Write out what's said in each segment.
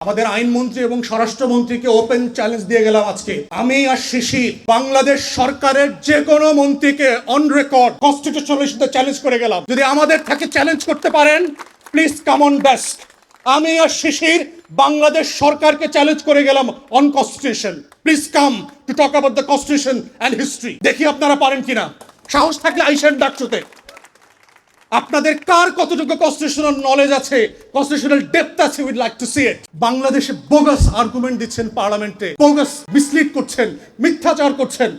আমাদের আইনমন্ত্রী এবং স্বরাষ্ট্রমন্ত্রীকে ওপেন চ্যালেঞ্জ দিয়ে গেলাম আজকে, আমি আর শিশির বাংলাদেশ সরকারের যে কোনো মন্ত্রীকে অন রেকর্ড কনস্টিটিউশনাল ইস্যুতে চ্যালেঞ্জ করে গেলাম, যদি আমাদের থেকে চ্যালেঞ্জ করতে পারেন প্লিজ কাম অন ডেস্ক। আমি আর শিশির বাংলাদেশ সরকারকে চ্যালেঞ্জ করে গেলাম on constitution, please come to talk about the constitution and history. দেখি আপনারা পারেন কিনা, সাহস থাকলে আইসেন ডাকছুতে। আপনাদের কার কতটুকু কনস্টিটিউশনাল নলেজ আছে, কনস্টিটিউশনাল ডেপথ আছে, উইড লাইক টু সি ইট। বাংলাদেশে বোগাস আর্গুমেন্ট দিচ্ছেন পার্লামেন্টে, বোগাস মিসলিড করছেন, মিথ্যাচার করছেন।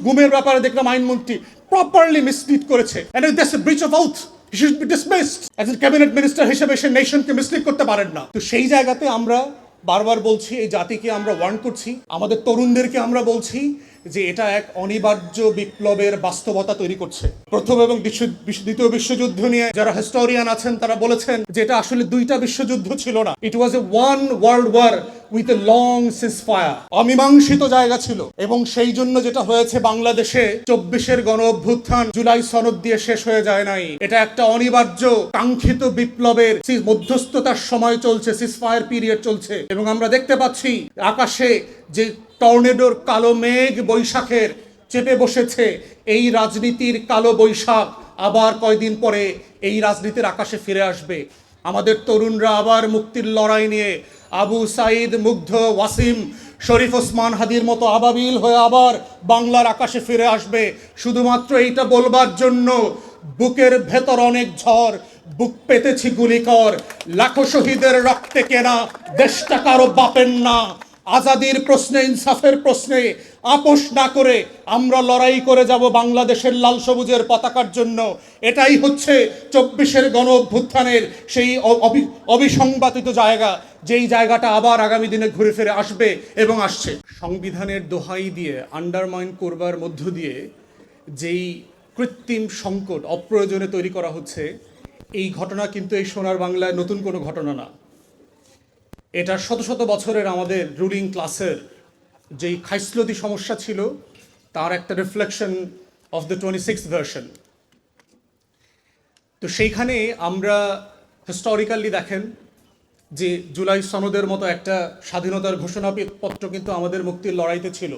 গুমের ব্যাপারে দেখলাম আইনমন্ত্রী প্রপারলি মিসলিড করেছে, and that's a breach of oath. He should be dismissed. একজন ক্যাবিনেট মিনিস্টার হিসেবে সে নেশনকে মিসলিড করতে পারেন না। তো সেই জায়গাতে আমরা বারবার বলছি, এই জাতিকে আমরা ওয়ার্ন করছি, আমাদের তরুণদেরকে আমরা বলছি যে এটা এক অনিবার্য বিপ্লবের বাস্তবতা তৈরি করছে। প্রথম এবং দ্বিতীয় বিশ্বযুদ্ধ নিয়ে যারা হিস্টোরিয়ান আছেন তারা বলেছেন যে এটা আসলে দুইটা বিশ্বযুদ্ধ ছিল না, it was a one world war with a long ceasefire. অমীমাংসিত জায়গা ছিল, এবং সেই জন্য যেটা হয়েছে বাংলাদেশে 24-এর গণ অভ্যুত্থান জুলাই সনদ দিয়ে শেষ হয়ে যায় নাই। এটা একটা অনিবার্য কাঙ্ক্ষিত বিপ্লবের মধ্যস্থতার সময় চলছে, সিজফায়ার পিরিয়ড চলছে। এবং আমরা দেখতে পাচ্ছি আকাশে যে টর্নেডোর কালো মেঘ বৈশাখের চেপে বসেছে, এই রাজনীতির কালো বৈশাখ আবার কয়দিন পরে এই রাজনীতির আকাশে ফিরে আসবে। আমাদের তরুণরা আবার মুক্তির লড়াই নিয়ে আবু সাইদ, মুগ্ধ, ওয়াসিম, শরীফ ওসমান হাদির মতো আবাবিল হয়ে আবার বাংলার আকাশে ফিরে আসবে, শুধুমাত্র এইটা বলবার জন্য বুকের ভেতর অনেক ঝড়, বুক পেতেছি গুলিকর, লাখো শহীদের রক্তে কেনা দেশটা কারো বাপের না। আজাদির প্রশ্নে, ইনসাফের প্রশ্নে আপোষ না করে আমরা লড়াই করে যাব বাংলাদেশের লাল সবুজের পতাকার জন্য। এটাই হচ্ছে 24-এর গণ অভ্যুত্থানের সেই অবিসংবাদিত জায়গা, যেই জায়গাটা আবার আগামী দিনে ঘুরে ফিরে আসবে এবং আসছে। সংবিধানের দোহাই দিয়ে আন্ডারমাইন করবার মধ্য দিয়ে যেই কৃত্রিম সংকট অপ্রয়োজনে তৈরি করা হচ্ছে, এই ঘটনা কিন্তু এই সোনার বাংলায় নতুন কোনো ঘটনা না। এটা শত শত বছরের আমাদের রুলিং ক্লাসের যেই খাইসলতি সমস্যা ছিল তার একটা reflection of the 26th version. তো সেইখানে আমরা হিস্টোরিক্যালি দেখেন যে জুলাই সনদের মতো একটা স্বাধীনতার ঘোষণাপত্র কিন্তু আমাদের মুক্তির লড়াইতে ছিল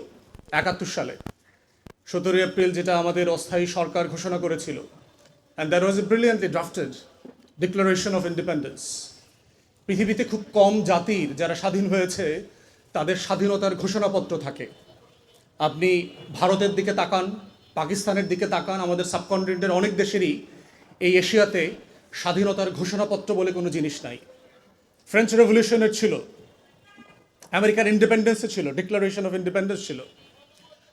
71 সালে 17 এপ্রিল, যেটা আমাদের অস্থায়ী সরকার ঘোষণা করেছিল। And that was A brilliantly drafted declaration of independence. পৃথিবীতে খুব কম জাতির যারা স্বাধীন হয়েছে তাদের স্বাধীনতার ঘোষণাপত্র থাকে। আপনি ভারতের দিকে তাকান, পাকিস্তানের দিকে তাকান, আমাদের সাবকন্টিনেন্টের অনেক দেশেরই এই এশিয়াতে স্বাধীনতার ঘোষণাপত্র বলে কোনো জিনিস নাই। ফ্রেঞ্চ রেভলিউশনের ছিল, আমেরিকার ইন্ডিপেন্ডেন্সে ছিল, ডিক্লারেশন অফ ইন্ডিপেন্ডেন্স ছিল।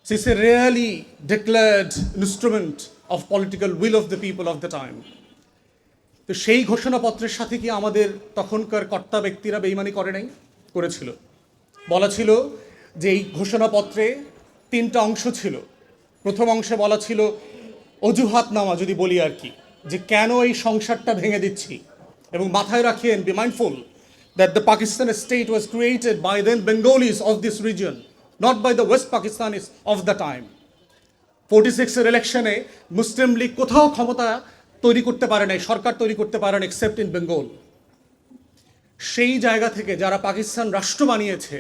It's a really declared instrument of political will of the people of the time. তো সেই ঘোষণাপত্রের সাথে কি আমাদের তখনকার কর্তা ব্যক্তিরা বেইমানি করে নাই? করেছিল। বলা ছিল যে এই ঘোষণাপত্রে 3টা অংশ ছিল। প্রথম অংশে বলা ছিল অজুহাতনামা, যদি বলি আর কি, যে কেন এই সংসারটা ভেঙে দিচ্ছি। এবং মাথায় রাখেন, be mindful that the Pakistan state was created by then Bengalis of this reason, not by the west Pakistanis of the time. 46-এর ইলেকশনে মুসলিম লীগ কোথাও ক্ষমতা তৈরি করতে পারে নাই, সরকার তৈরি করতে পারে না, এক্সেপ্ট ইন বেঙ্গল। সেই জায়গা থেকে যারা পাকিস্তান রাষ্ট্র বানিয়েছে,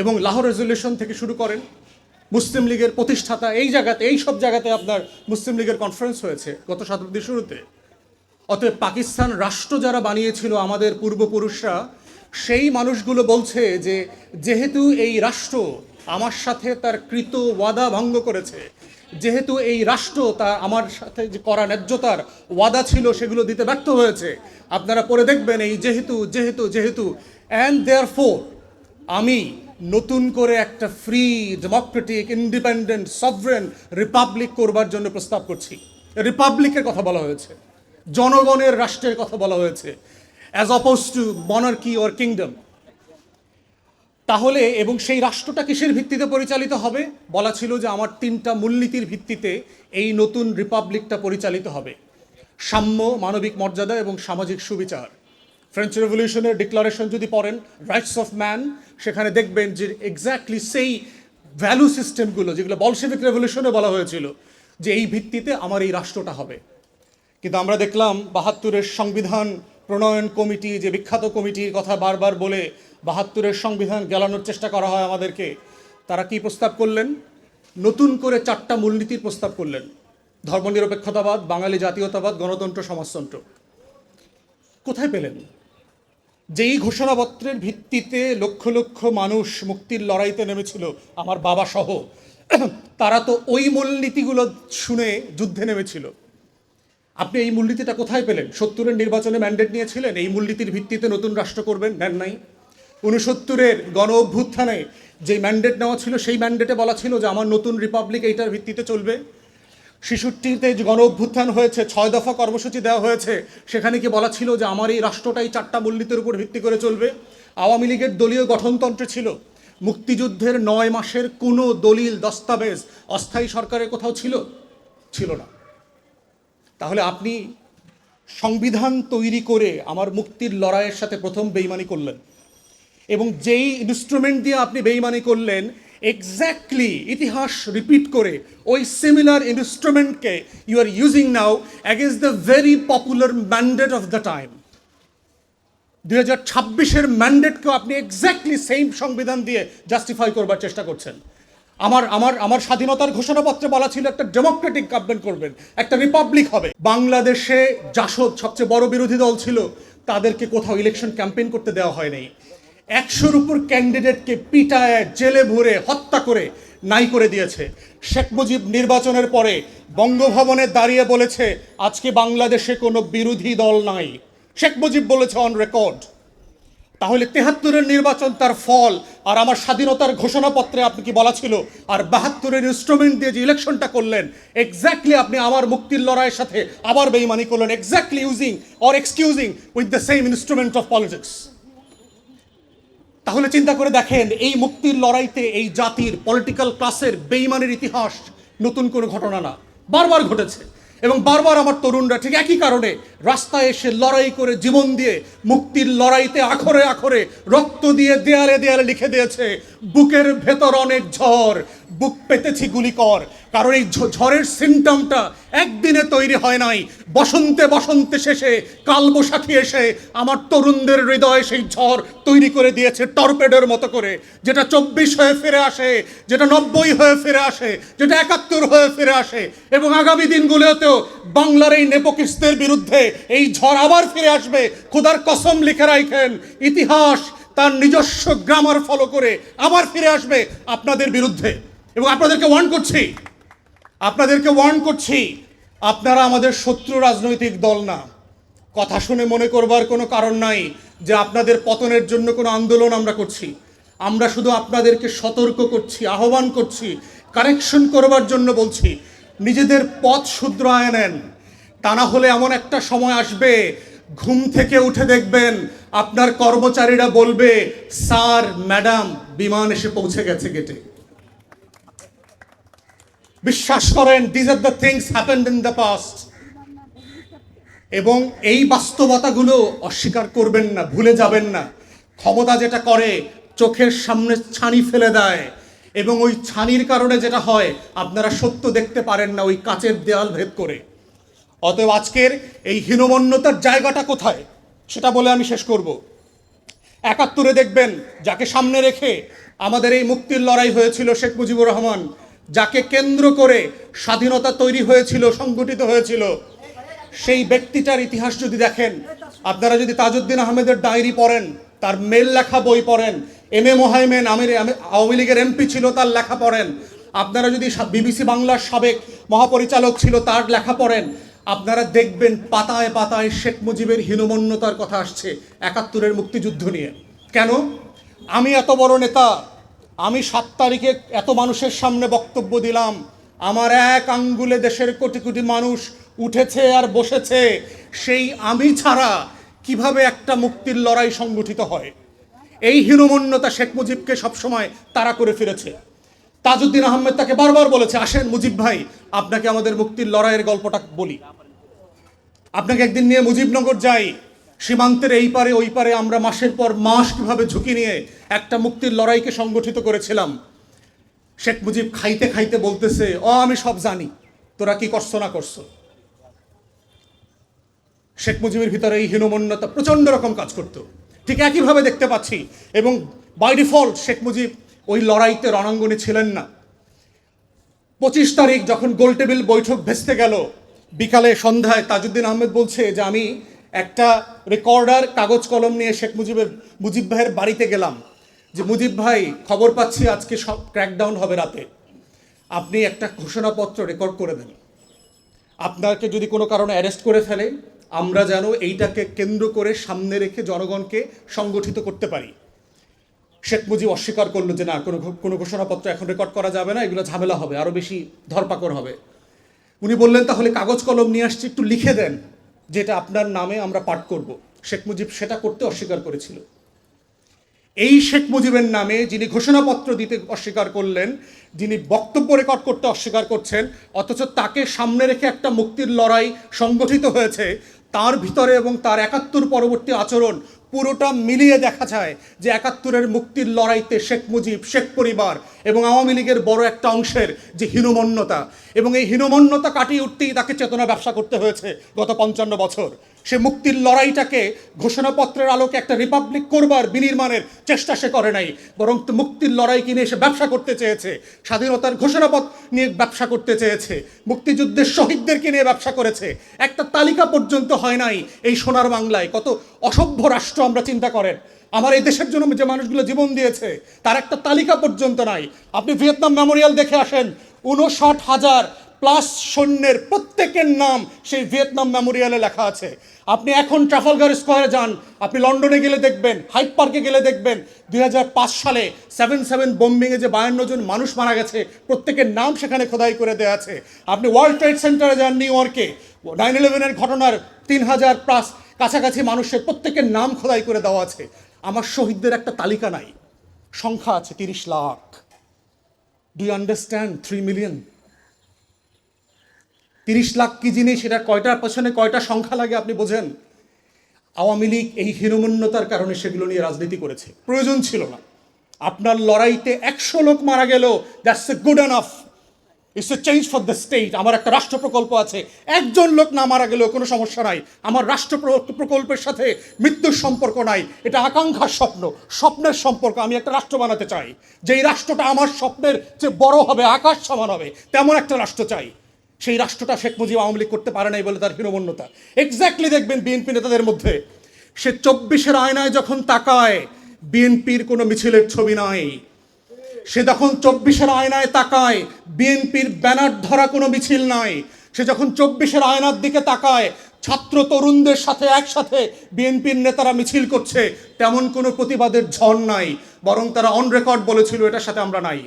এবং লাহোর রেজলিউশন থেকে শুরু করেন, মুসলিম লীগের প্রতিষ্ঠাতা এই জায়গাতে, এই সব জায়গাতে আপনার মুসলিম লীগের কনফারেন্স হয়েছে গত শতাব্দীর শুরুতে। অতএব পাকিস্তান রাষ্ট্র যারা বানিয়েছিল আমাদের পূর্বপুরুষরা, সেই মানুষগুলো বলছে যে যেহেতু এই রাষ্ট্র আমার সাথে তার কৃত ওয়াদা ভঙ্গ করেছে, যেহেতু এই রাষ্ট্র তার আমার সাথে যে করা ন্যায্যতার ওয়াদা ছিল সেগুলো দিতে ব্যর্থ হয়েছে, আপনারা পরে দেখবেন এই যেহেতু যেহেতু যেহেতু অ্যান্ড দেয়ারফোর আমি নতুন করে একটা free, Democratic, independent, sovereign Republic করবার জন্য প্রস্তাব করছি। রিপাবলিকের কথা বলা হয়েছে, জনগণের রাষ্ট্রের কথা বলা হয়েছে, as oppose to monarchy or kingdom. তাহলে এবং সেই রাষ্ট্রটা কিসের ভিত্তিতে পরিচালিত হবে? বলা ছিল যে আমার 3টা মূলনীতির ভিত্তিতে এই নতুন রিপাবলিকটা পরিচালিত হবে: সাম্য, মানবিক মর্যাদা এবং সামাজিক সুবিচার। ফ্রেঞ্চ রেভলিউশনের ডিক্লারেশন যদি পড়েন, রাইটস অফ ম্যান, সেখানে দেখবেন যে এক্স্যাক্টলি সেই ভ্যালু সিস্টেমগুলো যেগুলো বলশেভিক রেভলিউশনে বলা হয়েছিল যে এই ভিত্তিতে আমার এই রাষ্ট্রটা হবে। কিন্তু আমরা দেখলাম 72-এর সংবিধান প্রণয়ন কমিটি, যে বিখ্যাত কমিটির কথা বারবার বলে ৭২-এর সংবিধান গেলানোর চেষ্টা করা হয় আমাদেরকে, তারা কি প্রস্তাব করলেন? নতুন করে 4টা মূলনীতির প্রস্তাব করলেন: ধর্মনিরপেক্ষতাবাদ, বাঙালি জাতীয়তাবাদ, গণতন্ত্র, সমাজতন্ত্র। কোথায় পেলেন? যেই ঘোষণাপত্রের ভিত্তিতে লক্ষ লক্ষ মানুষ মুক্তির লড়াইতে নেমেছিল, আমার বাবা সহ, তারা তো ওই মূলনীতিগুলো শুনে যুদ্ধে নেমেছিল। আপনি এই মূলনীতিটা কোথায় পেলেন? ৭০-এর নির্বাচনে ম্যান্ডেট নিয়েছিলেন এই মূলনীতির ভিত্তিতে নতুন রাষ্ট্র করবেন, নেন নাই। ৬৯-এর গণ অভ্যুত্থানে যে ম্যান্ডেট নেওয়া ছিল, সেই ম্যান্ডেটে বলা ছিল যে আমার নতুন রিপাবলিক এইটার ভিত্তিতে চলবে। ৬৬-তে যে গণ অভ্যুত্থান হয়েছে, 6 দফা কর্মসূচি দেওয়া হয়েছে, সেখানে কি বলা ছিল যে আমার এই রাষ্ট্রটাই 4টা মূলনীতির উপর ভিত্তি করে চলবে। আওয়ামী লীগের দলীয় গঠনতন্ত্রে ছিল মুক্তিযুদ্ধের 9 মাসের কোনো দলিল দস্তাবেজ অস্থায়ী সরকারের কোথাও ছিল না। তাহলে আপনি সংবিধান তৈরি করে আমার মুক্তির লড়াইয়ের সাথে প্রথম বেইমানি করলেন, এবং যেই ইনস্ট্রুমেন্ট দিয়ে আপনি বেইমানি করলেন, এক্স্যাক্টলি ইতিহাস রিপিট করে ওই সিমিলার ইনস্ট্রুমেন্টকে you are using now against the very popular mandate of the time. 2026-এর ম্যান্ডেটকেও আপনি এক্স্যাক্টলি সেম সংবিধান দিয়ে জাস্টিফাই করবার চেষ্টা করছেন। আমার স্বাধীনতার ঘোষণাপত্রে বলা ছিল একটা ডেমোক্রেটিক গভর্নমেন্ট করবেন, একটা রিপাবলিক হবে। বাংলাদেশে জাসদ সবচেয়ে বড় বিরোধী দল ছিল, তাদেরকে কোথাও ইলেকশন ক্যাম্পেইন করতে দেওয়া হয়নি। 100-র উপর ক্যান্ডিডেটকে পিটায়, জেলে ভরে, হত্যা করে নাই করে দিয়েছে। শেখ মুজিব নির্বাচনের পরে বঙ্গভবনে দাঁড়িয়ে বলেছে আজকে বাংলাদেশে কোনো বিরোধী দল নাই। শেখ মুজিব বলেছে অন রেকর্ড। তাহলে 73-এর নির্বাচন তার ফল, আর আমার স্বাধীনতার ঘোষণাপত্রে আপনি কি বলা ছিল, আর 72-এর ইনস্ট্রুমেন্ট দিয়ে যে ইলেকশনটা করলেন, এক্স্যাক্টলি আপনি আমার মুক্তির লড়াইয়ের সাথে আবার বেইমানি করলেন, exactly using or excusing with the same instrument of politics. তাহলে চিন্তা করে দেখেন, এই মুক্তির লড়াইতে এই জাতির পলিটিক্যাল ক্লাসের বেইমানের ইতিহাস নতুন কোনো ঘটনা না, বারবার ঘটেছে। এবং বারবার আমার তরুণরা ঠিক একই কারণে রাস্তায় এসে লড়াই করে, জীবন দিয়ে মুক্তির লড়াইতে আখরে আখরে রক্ত দিয়ে দেয়ালে দেয়ালে লিখে দিয়েছে, বুকের ভেতর অনেক ঝড়, বুক পেতেছি গুলি কর। কারণ এই ঝড়ের সিমটমটা একদিনে তৈরি হয় নাই, বসন্তে বসন্তে শেষে কালবৈশাখী এসে আমার তরুণদের হৃদয়ে সেই ঝড় তৈরি করে দিয়েছে টর্পেডোর মতো করে, যেটা 24 হয়ে ফিরে আসে, যেটা 90 হয়ে ফিরে আসে, যেটা 71 হয়ে ফিরে আসে। এবং আগামী দিনগুলোতেও বাংলার এই নেপোকিস্তের বিরুদ্ধে এই ঝড় আবার ফিরে আসবে। খোদার কসম লিখে রাখেন, ইতিহাস তার নিজস্ব গ্রামার ফলো করে আবার ফিরে আসবে আপনাদের বিরুদ্ধে। এবং আপনাদেরকে ওয়ার্ন করছি, আপনারা আমাদের শত্রু রাজনৈতিক দল না। কথা শুনে মনে করবার কোনো কারণ নাই যে আপনাদের পতনের জন্য কোনো আন্দোলন আমরা করছি। আমরা শুধু আপনাদেরকে সতর্ক করছি, আহ্বান করছি, কারেকশন করবার জন্য বলছি, নিজেদের পথ শুধরায় নেন। তা না হলে এমন একটা সময় আসবে, ঘুম থেকে উঠে দেখবেন আপনার কর্মচারীরা বলবে, স্যার, ম্যাডাম, বিমান এসে পৌঁছে গেছে গেটে। বিশ্বাস করেন, this are the things happened in the past. এবং এই বাস্তবতাগুলো অস্বীকার করবেন না, ভুলে যাবেন না। ক্ষমতা যেটা করে, চোখের সামনে ছানি ফেলে দেয়, এবং ওই ছানির কারণে যেটা হয়, আপনারা সত্য দেখতে পারেন না ওই কাচের দেয়াল ভেদ করে। অতএব আজকের এই হীনমন্যতার জায়গাটা কোথায় সেটা বলে আমি শেষ করব। 71-এ দেখবেন, যাকে সামনে রেখে আমাদের এই মুক্তির লড়াই হয়েছিল, শেখ মুজিবুর রহমান, যাকে কেন্দ্র করে স্বাধীনতা তৈরি হয়েছিল, সংগঠিত হয়েছিল, সেই ব্যক্তিটার ইতিহাস যদি দেখেন, আপনারা যদি তাজউদ্দিন আহমেদের ডায়েরি পড়েন, তার মেল লেখা বই পড়েন, এম মোহাইমেন আওয়ামী লীগের এমপি ছিল, তার লেখা পড়েন, আপনারা যদি বিবিসি বাংলার সাবেক মহাপরিচালক ছিল, তার লেখা পড়েন, আপনারা দেখবেন পাতায় পাতায় শেখ মুজিবের হীনমন্যতার কথা আসছে 71-এর মুক্তিযুদ্ধ নিয়ে। কেন? আমি এত বড় নেতা, আমি 7 তারিখে এত মানুষের সামনে বক্তব্য দিলাম, আমার এক আঙ্গুলে দেশের কোটি কোটি মানুষ উঠেছে আর বসেছে, সেই আমি ছাড়া কিভাবে একটা মুক্তির লড়াই সংগঠিত হয়? এই হীনমন্যতা শেখ মুজিবকে সবসময় তাড়া করে ফিরেছে। তাজউদ্দিন আহমেদ তাকে বারবার বলেছে, আসেন মুজিব ভাই, আপনাকে আমাদের মুক্তির লড়াইয়ের গল্পটা বলি। আপনাকে একদিন নিয়ে মুজিবনগর যাই, সীমান্তের এই পারে ওই পারে আমরা মাসের পর মাস কিভাবে ঝুঁকি নিয়ে একটা মুক্তির লড়াইকে সংগঠিত করেছিলাম। শেখ মুজিব খাইতে খাইতে বলতেছে, আমি সব জানি, তোরা কি করছো না করছো। শেখ মুজিবের ভিতরে এই হীনমন্যতা প্রচন্ড রকম কাজ করত। ঠিক একইভাবে দেখতে পাচ্ছি। এবং বাই ডিফল্ট শেখ মুজিব ওই লড়াইতে রণাঙ্গনে ছিলেন না। 25 তারিখ যখন গোলটেবিল বৈঠক ভেস্তে গেল, বিকালে সন্ধ্যায় তাজউদ্দিন আহমেদ বলছে যে আমি একটা রেকর্ডার কাগজ কলম নিয়ে মুজিব ভাইয়ের বাড়িতে গেলাম, যে মুজিব ভাই খবর পাচ্ছি আজকে সব ক্র্যাকডাউন হবে রাতে, আপনি একটা ঘোষণাপত্র রেকর্ড করে দেন, আপনাকে যদি কোনো কারণে অ্যারেস্ট করে ফেলে আমরা যেন এইটাকে কেন্দ্র করে সামনে রেখে জনগণকে সংগঠিত করতে পারি। শেখ মুজিব অস্বীকার করলো যে না, কোনো ঘোষণাপত্র এখন রেকর্ড করা যাবে না, এগুলো ঝামেলা হবে, আরও বেশি ধরপাকড় হবে। উনি বললেন তাহলে কাগজ কলম নিয়ে আসছি, একটু লিখে দেন যেটা আপনার নামে আমরা পাঠ করব। শেখ মুজিব সেটা করতে অস্বীকার করেছিল। এই শেখ মুজিবের নামে যিনি ঘোষণাপত্র দিতে অস্বীকার করলেন, যিনি বক্তব্য রেকর্ড করতে অস্বীকার করছেন, অথচ তাকে সামনে রেখে একটা মুক্তির লড়াই সংগঠিত হয়েছে, তার ভিতরে এবং তার ৭১ পরবর্তী আচরণ পুরোটা মিলিয়ে দেখা যায় যে ৭১-এর মুক্তির লড়াইতে শেখ মুজিব, শেখ পরিবার এবং আওয়ামী লীগের বড় একটা অংশের যে হীনমন্যতা, এবং এই হীনমন্যতা কাটিয়ে উঠতেই তাকে চেতনা ব্যবসা করতে হয়েছে গত ৫৫ বছর। সে মুক্তির লড়াইটাকে ঘোষণাপত্রের আলোকে একটা রিপাবলিক করবার বিনির্মাণের চেষ্টা সে করে নাই, বরং মুক্তির লড়াই কিনে সে ব্যবসা করতে চেয়েছে, স্বাধীনতার ঘোষণাপত্র নিয়ে ব্যবসা করতে চেয়েছে, মুক্তিযুদ্ধের শহীদদেরকে নিয়ে ব্যবসা করেছে। একটা তালিকা পর্যন্ত হয় নাই এই সোনার বাংলায়। কত অসভ্য রাষ্ট্র আমরা চিন্তা করেন, আমার এই দেশের জন্য যে মানুষগুলো জীবন দিয়েছে তার একটা তালিকা পর্যন্ত নাই। আপনি ভিয়েতনাম মেমোরিয়াল দেখে আসেন, ৫৯,০০০ প্লাস সৈন্যের প্রত্যেকের নাম সেই ভিয়েতনাম মেমোরিয়ালে লেখা আছে। আপনি এখন ট্রাফালগার স্কোয়ারে যান, আপনি লন্ডনে গেলে দেখবেন, হাইড পার্কে গেলে দেখবেন ২০০৫ সালে ৭/৭ বোম্বিংয়ে যে ৫২ জন মানুষ মারা গেছে প্রত্যেকের নাম সেখানে খোদাই করে দেওয়া আছে। আপনি ওয়ার্ল্ড ট্রেড সেন্টারে যান নিউ ইয়র্কে, 9/11-এর ঘটনার ৩,০০০ প্লাস কাছাকাছি মানুষের প্রত্যেকের নাম খোদাই করে দেওয়া আছে। আমার শহীদদের একটা তালিকা নাই, সংখ্যা আছে ৩০ lakh. Do you understand? 3 million. ৩০ lakh কি জিনিস, এটা কয়টার পেছনে কয়টা সংখ্যা লাগে আপনি বোঝেন? আওয়ামী লীগ এই হীনমন্যতার কারণে সেগুলো নিয়ে রাজনীতি করেছে, প্রয়োজন ছিল না। আপনার লড়াইতে ১০০ লোক মারা গেল, that's a good enough, it's a change for the state. আমার একটা রাষ্ট্র প্রকল্প আছে, একজন লোক না মারা গেলেও কোনো সমস্যা নাই, আমার রাষ্ট্র প্রকল্পের সাথে মৃত্যুর সম্পর্ক নাই, এটা আকাঙ্ক্ষার স্বপ্ন, স্বপ্নের সম্পর্ক। আমি একটা রাষ্ট্র বানাতে চাই, যেই রাষ্ট্রটা আমার স্বপ্নের যে বড় হবে, আকাশ সমান হবে, তেমন একটা রাষ্ট্র চাই। সেই রাষ্ট্রটা শেখ মুজিব আওয়ামী লীগ করতে পারে নাই বলে তার হীনমন্যতা। এক্স্যাক্টলি দেখবেন বিএনপি নেতাদের মধ্যে, সে ২৪-এর আয়নায় যখন তাকায় বিএনপির কোনো মিছিলের ছবি নাই। সে যখন ২৪-এর আয়নায় তাকায় বিএনপির ব্যানার ধরা কোনো মিছিল নাই। সে যখন ২৪-এর আয়নার দিকে তাকায় ছাত্র তরুণদের সাথে একসাথে বিএনপির নেতারা মিছিল করছে, তেমন কোনো প্রতিবাদের ঝড় নাই, বরং তারা অন রেকর্ড বলেছিল এটার সাথে আমরা নাই।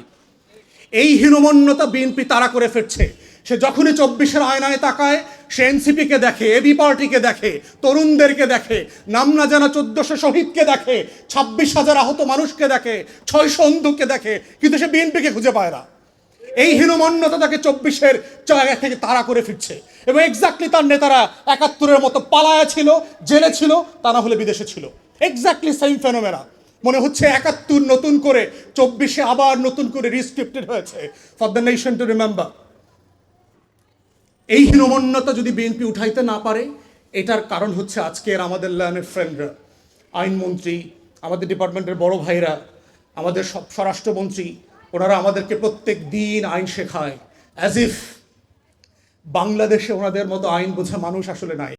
এই হীনমন্যতা বিএনপি তাড়া করে ফিরছে। সে যখনই ২৪-এর আয়নায় তাকায় সে এনসিপিকে দেখে, এবি পার্টিকে দেখে, তরুণদেরকে দেখে, নাম না জানা ১৪০০ শহীদকে দেখে, ২৬,০০০ আহত মানুষকে দেখে, ৬০০ অন্ধকে দেখে, কিন্তু সে বিএনপিকে খুঁজে পায় না। এই হীনমন্যতা তাকে ২৪-এর জায়গা থেকে তাড়া করে ফিরছে। এবং এক্স্যাক্টলি তার নেতারা ৭১-এর মতো পালায়া ছিল, জেলে ছিল, তা না হলে বিদেশে ছিল। Exactly same phenomena. মনে হচ্ছে ৭১ নতুন করে ২৪-এ আবার নতুন করে রিস্ক্রিপ্টেড হয়েছে for the nation to remember. এই হীনমন্যতা যদি বিএনপি উঠাইতে না পারে, এটার কারণ হচ্ছে আজকের আমাদের লায়নের ফ্রেন্ডরা, আইনমন্ত্রী, আমাদের ডিপার্টমেন্টের বড় ভাইরা, আমাদের স্বরাষ্ট্রমন্ত্রী, ওনারা আমাদেরকে প্রত্যেক দিন আইন শেখায়, অ্যাজ ইফ বাংলাদেশে ওনাদের মতো আইন বোঝা মানুষ আসলে নাই।